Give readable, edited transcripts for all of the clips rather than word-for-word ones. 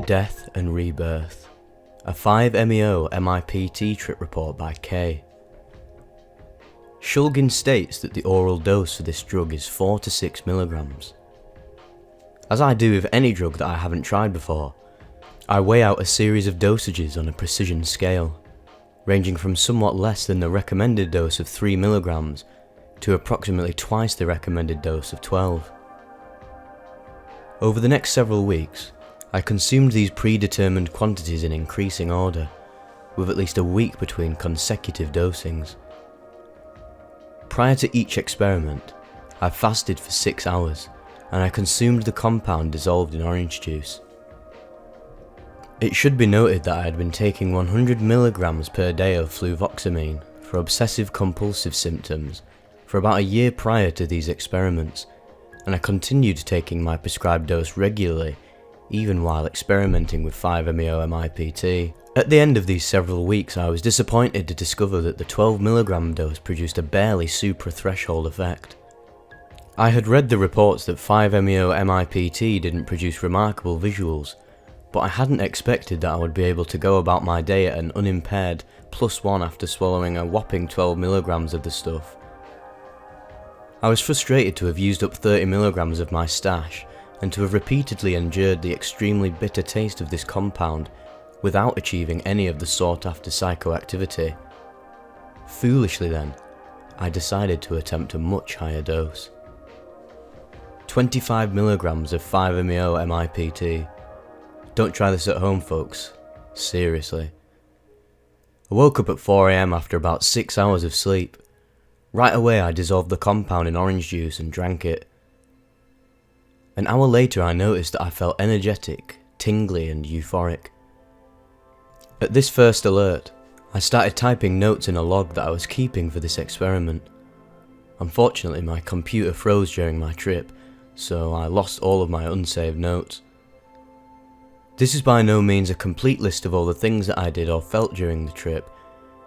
Death and Rebirth, a 5-MeO MIPT trip report by K. Shulgin states that the oral dose for this drug is 4 to 6 milligrams. As I do with any drug that I haven't tried before, I weigh out a series of dosages on a precision scale, ranging from somewhat less than the recommended dose of 3 milligrams to approximately twice the recommended dose of 12. Over the next several weeks, I consumed these predetermined quantities in increasing order, with at least a week between consecutive dosings. Prior to each experiment, I fasted for 6 hours, and I consumed the compound dissolved in orange juice. It should be noted that I had been taking 100 milligrams per day of fluvoxamine for obsessive-compulsive symptoms for about a year prior to these experiments, and I continued taking my prescribed dose regularly, even while experimenting with 5-MeO MIPT. At the end of these several weeks, I was disappointed to discover that the 12 milligram dose produced a barely supra-threshold effect. I had read the reports that 5-MeO MIPT didn't produce remarkable visuals, but I hadn't expected that I would be able to go about my day at an unimpaired +1 after swallowing a whopping 12 milligrams of the stuff. I was frustrated to have used up 30 milligrams of my stash, and to have repeatedly endured the extremely bitter taste of this compound without achieving any of the sought-after psychoactivity. Foolishly then, I decided to attempt a much higher dose. 25 milligrams of 5-MeO MIPT. Don't try this at home, folks. Seriously. I woke up at 4 AM after about 6 hours of sleep. Right away I dissolved the compound in orange juice and drank it. An hour later I noticed that I felt energetic, tingly and euphoric. At this first alert, I started typing notes in a log that I was keeping for this experiment. Unfortunately, my computer froze during my trip, so I lost all of my unsaved notes. This is by no means a complete list of all the things that I did or felt during the trip.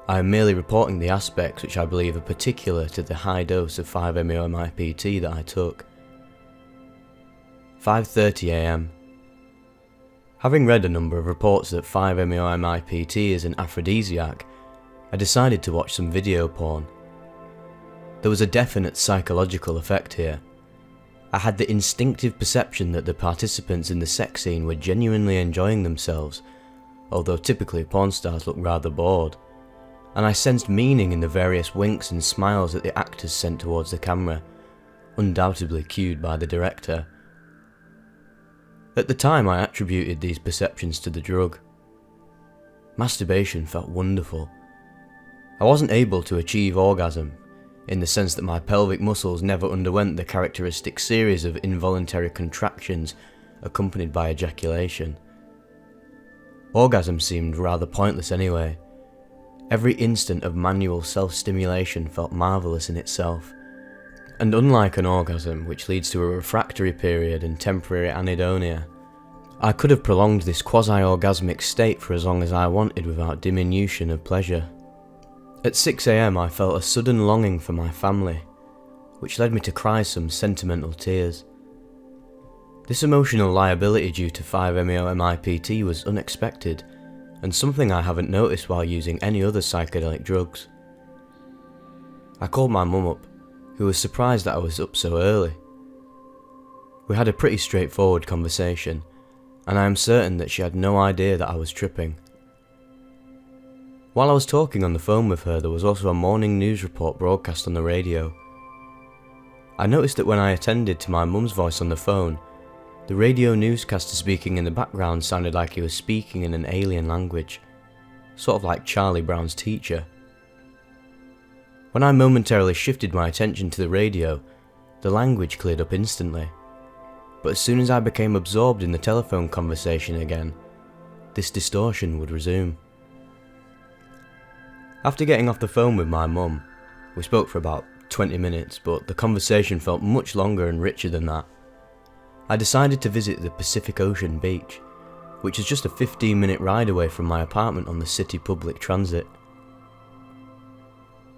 I am merely reporting the aspects which I believe are particular to the high dose of 5-MeO MIPT that I took. 5:30 AM. Having read a number of reports that 5-MeO MIPT is an aphrodisiac, I decided to watch some video porn. There was a definite psychological effect here. I had the instinctive perception that the participants in the sex scene were genuinely enjoying themselves, although typically porn stars look rather bored, and I sensed meaning in the various winks and smiles that the actors sent towards the camera, undoubtedly cued by the director. At the time I attributed these perceptions to the drug. Masturbation felt wonderful. I wasn't able to achieve orgasm, in the sense that my pelvic muscles never underwent the characteristic series of involuntary contractions accompanied by ejaculation. Orgasm seemed rather pointless anyway. Every instant of manual self-stimulation felt marvellous in itself, and unlike an orgasm which leads to a refractory period and temporary anhedonia, I could have prolonged this quasi-orgasmic state for as long as I wanted without diminution of pleasure. At 6 AM I felt a sudden longing for my family, which led me to cry some sentimental tears. This emotional liability due to 5-MeO MIPT was unexpected, and something I haven't noticed while using any other psychedelic drugs. I called my mum up, who was surprised that I was up so early. We had a pretty straightforward conversation, and I am certain that she had no idea that I was tripping. While I was talking on the phone with her, there was also a morning news report broadcast on the radio. I noticed that when I attended to my mum's voice on the phone, the radio newscaster speaking in the background sounded like he was speaking in an alien language, sort of like Charlie Brown's teacher. When I momentarily shifted my attention to the radio, the language cleared up instantly, but as soon as I became absorbed in the telephone conversation again, this distortion would resume. After getting off the phone with my mum, we spoke for about 20 minutes, but the conversation felt much longer and richer than that. I decided to visit the Pacific Ocean beach, which is just a 15-minute ride away from my apartment on the city public transit.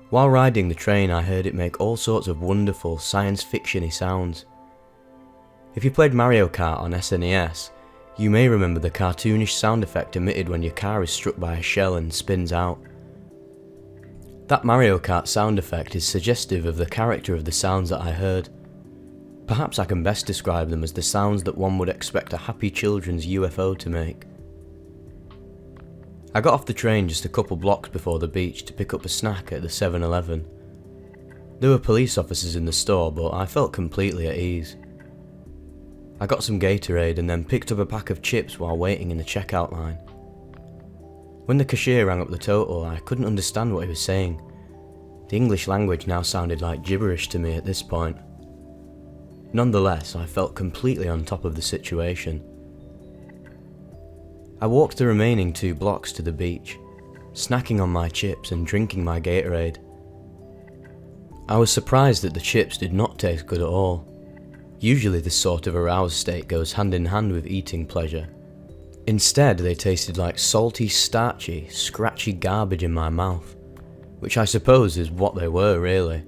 While riding the train, I heard it make all sorts of wonderful science fiction-y sounds. If you played Mario Kart on SNES, You may remember the cartoonish sound effect emitted when your car is struck by a shell and spins out. That Mario Kart sound effect is suggestive of the character of the sounds that I heard. Perhaps I can best describe them as the sounds that one would expect a happy children's UFO to make. I got off the train just a couple blocks before the beach to pick up a snack at the 7-Eleven. There were police officers in the store, but I felt completely at ease. I got some Gatorade and then picked up a pack of chips while waiting in the checkout line. When the cashier rang up the total, I couldn't understand what he was saying. The English language now sounded like gibberish to me at this point. Nonetheless, I felt completely on top of the situation. I walked the remaining 2 blocks to the beach, snacking on my chips and drinking my Gatorade. I was surprised that the chips did not taste good at all. Usually this sort of aroused state goes hand in hand with eating pleasure. Instead, they tasted like salty, starchy, scratchy garbage in my mouth, which I suppose is what they were really.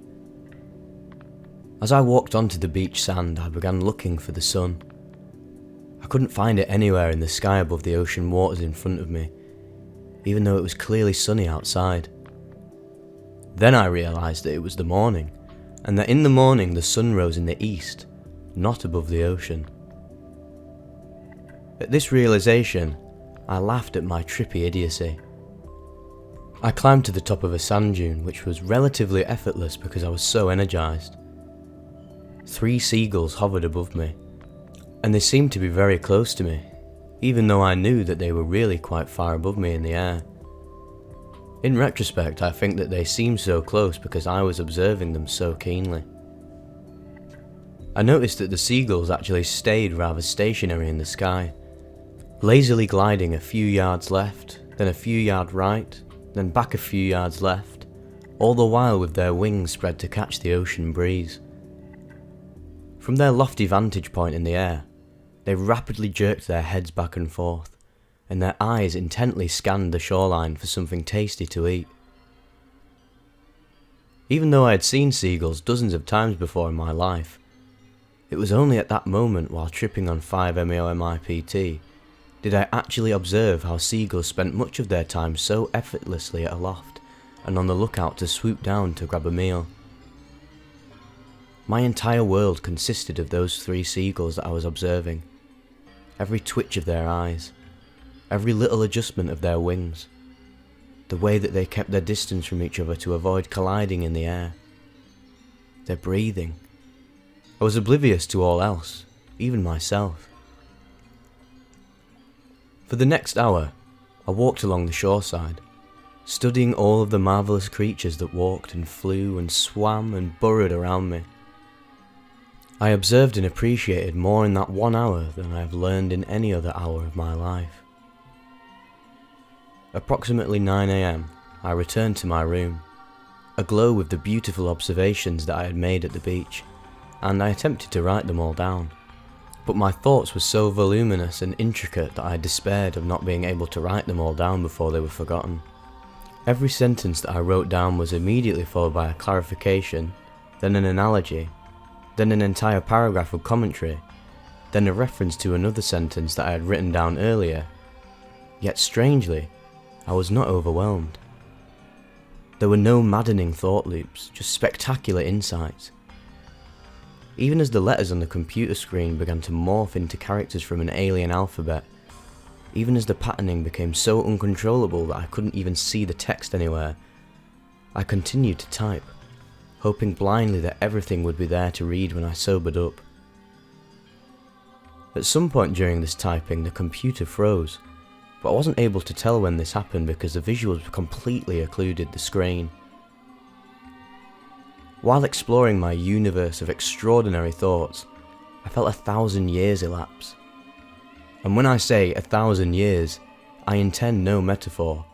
As I walked onto the beach sand, I began looking for the sun. I couldn't find it anywhere in the sky above the ocean waters in front of me, even though it was clearly sunny outside. Then I realised that it was the morning, and that in the morning the sun rose in the east, not above the ocean. At this realisation, I laughed at my trippy idiocy. I climbed to the top of a sand dune, which was relatively effortless because I was so energised. 3 seagulls hovered above me, and they seemed to be very close to me, even though I knew that they were really quite far above me in the air. In retrospect, I think that they seemed so close because I was observing them so keenly. I noticed that the seagulls actually stayed rather stationary in the sky, lazily gliding a few yards left, then a few yards right, then back a few yards left, all the while with their wings spread to catch the ocean breeze. From their lofty vantage point in the air, they rapidly jerked their heads back and forth, and their eyes intently scanned the shoreline for something tasty to eat. Even though I had seen seagulls dozens of times before in my life, it was only at that moment while tripping on 5-MeO-MIPT did I actually observe how seagulls spent much of their time so effortlessly aloft and on the lookout to swoop down to grab a meal. My entire world consisted of those 3 seagulls that I was observing. Every twitch of their eyes, every little adjustment of their wings, the way that they kept their distance from each other to avoid colliding in the air, their breathing. I was oblivious to all else, even myself. For the next hour, I walked along the shoreside, studying all of the marvellous creatures that walked and flew and swam and burrowed around me. I observed and appreciated more in that 1 hour than I have learned in any other hour of my life. Approximately 9 AM, I returned to my room, aglow with the beautiful observations that I had made at the beach, and I attempted to write them all down. But my thoughts were so voluminous and intricate that I despaired of not being able to write them all down before they were forgotten. Every sentence that I wrote down was immediately followed by a clarification, then an analogy, then an entire paragraph of commentary, then a reference to another sentence that I had written down earlier. Yet strangely, I was not overwhelmed. There were no maddening thought loops, just spectacular insights. Even as the letters on the computer screen began to morph into characters from an alien alphabet, even as the patterning became so uncontrollable that I couldn't even see the text anywhere, I continued to type, hoping blindly that everything would be there to read when I sobered up. At some point during this typing, the computer froze, but I wasn't able to tell when this happened because the visuals completely occluded the screen. While exploring my universe of extraordinary thoughts, I felt 1,000 years elapse. And when I say 1,000 years, I intend no metaphor.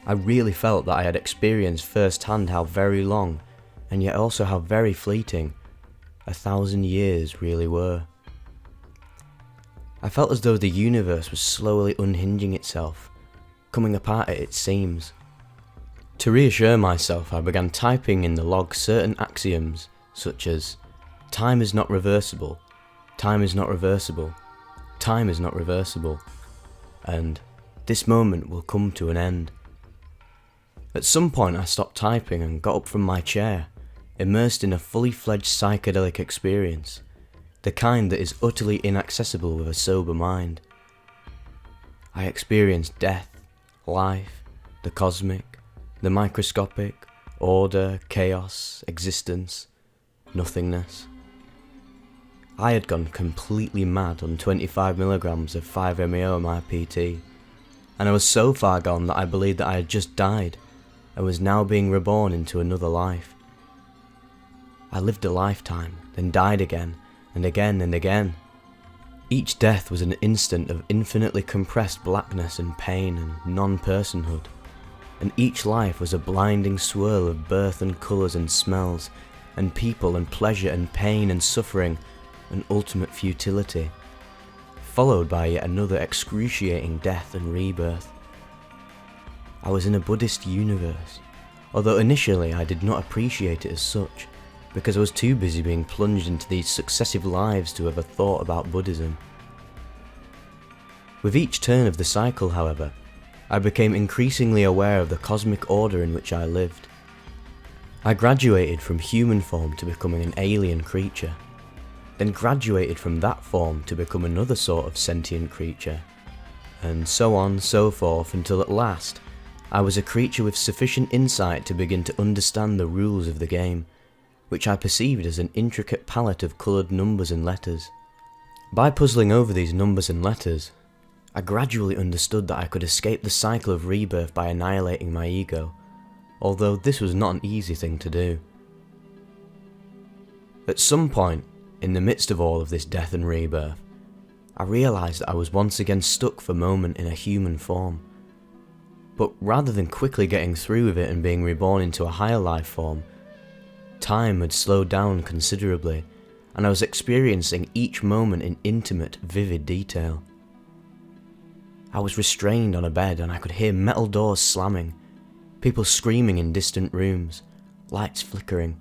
I really felt that I had experienced firsthand how very long, and yet also how very fleeting, 1,000 years really were. I felt as though the universe was slowly unhinging itself, coming apart at its seams. To reassure myself, I began typing in the log certain axioms, such as, time is not reversible, time is not reversible, time is not reversible, and this moment will come to an end. At some point I stopped typing and got up from my chair, immersed in a fully fledged psychedelic experience, the kind that is utterly inaccessible with a sober mind. I experienced death, life, the cosmic, the microscopic, order, chaos, existence, nothingness. I had gone completely mad on 25 milligrams of 5-MeO MIPT, and I was so far gone that I believed that I had just died and was now being reborn into another life. I lived a lifetime, then died again, and again and again. Each death was an instant of infinitely compressed blackness and pain and non-personhood, and each life was a blinding swirl of birth and colours and smells, and people and pleasure and pain and suffering and ultimate futility, followed by yet another excruciating death and rebirth. I was in a Buddhist universe, although initially I did not appreciate it as such, because I was too busy being plunged into these successive lives to have a thought about Buddhism. With each turn of the cycle, however, I became increasingly aware of the cosmic order in which I lived. I graduated from human form to becoming an alien creature, then graduated from that form to become another sort of sentient creature, and so on, so forth, until at last, I was a creature with sufficient insight to begin to understand the rules of the game, which I perceived as an intricate palette of coloured numbers and letters. By puzzling over these numbers and letters, I gradually understood that I could escape the cycle of rebirth by annihilating my ego, although this was not an easy thing to do. At some point, in the midst of all of this death and rebirth, I realised that I was once again stuck for a moment in a human form. But rather than quickly getting through with it and being reborn into a higher life form, time had slowed down considerably, and I was experiencing each moment in intimate, vivid detail. I was restrained on a bed and I could hear metal doors slamming, people screaming in distant rooms, lights flickering.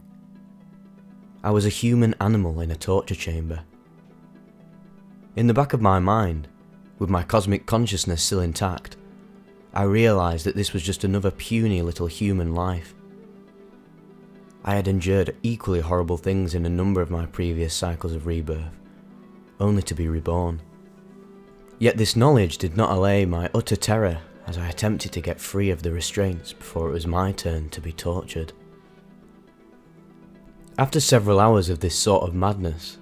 I was a human animal in a torture chamber. In the back of my mind, with my cosmic consciousness still intact, I realised that this was just another puny little human life. I had endured equally horrible things in a number of my previous cycles of rebirth, only to be reborn. Yet this knowledge did not allay my utter terror as I attempted to get free of the restraints before it was my turn to be tortured. After several hours of this sort of madness,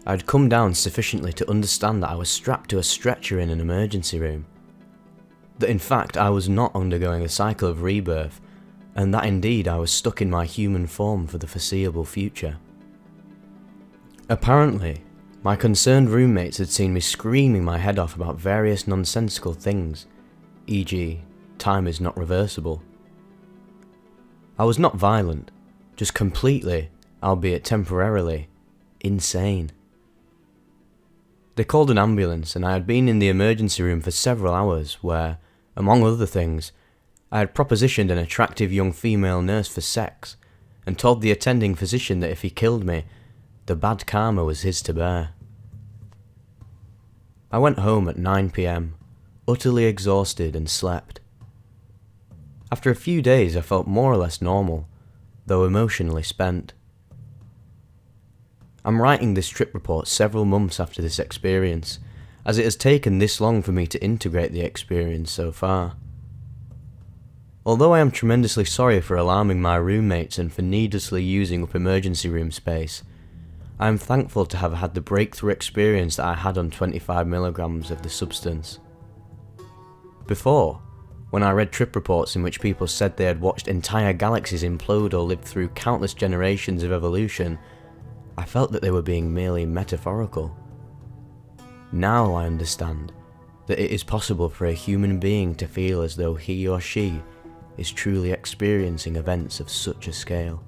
I had come down sufficiently to understand that I was strapped to a stretcher in an emergency room, that in fact I was not undergoing a cycle of rebirth, and that indeed I was stuck in my human form for the foreseeable future. Apparently, my concerned roommates had seen me screaming my head off about various nonsensical things, e.g., time is not reversible. I was not violent, just completely, albeit temporarily, insane. They called an ambulance and I had been in the emergency room for several hours where, among other things, I had propositioned an attractive young female nurse for sex and told the attending physician that if he killed me, the bad karma was his to bear. I went home at 9 p.m, utterly exhausted, and slept. After a few days I felt more or less normal, though emotionally spent. I'm writing this trip report several months after this experience, as it has taken this long for me to integrate the experience so far. Although I am tremendously sorry for alarming my roommates and for needlessly using up emergency room space, I am thankful to have had the breakthrough experience that I had on 25 milligrams of the substance. Before, when I read trip reports in which people said they had watched entire galaxies implode or lived through countless generations of evolution, I felt that they were being merely metaphorical. Now I understand that it is possible for a human being to feel as though he or she is truly experiencing events of such a scale.